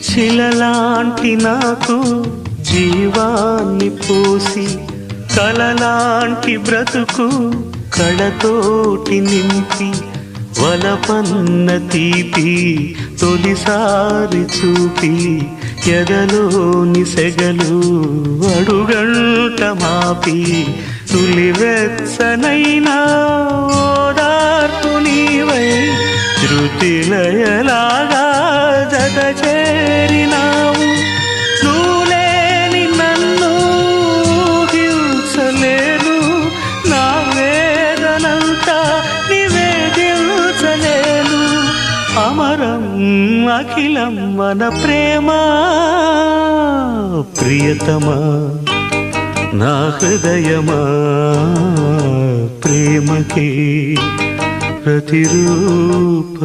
శిలలాంటి నాకు జీవాన్ని పోసి కలలాంటి బ్రతుకు కళతోటి నింపి వలపన్న తీపి తొలిసారి చూపి ఎదలోని సెగలు అడుగంట మాపి తులివెచ్చనైనా ఓదార్పు నీవై శృతిలయలాగా జత చేరినావు. నువ్వులేని నన్ను హింసలేను, నా వేదనంతా నివేదించలేను. అమరం అఖిలం మన ప్రేమ ప్రియతమా నా హృదయమా ప్రేమకి ప్రతిరూపమా.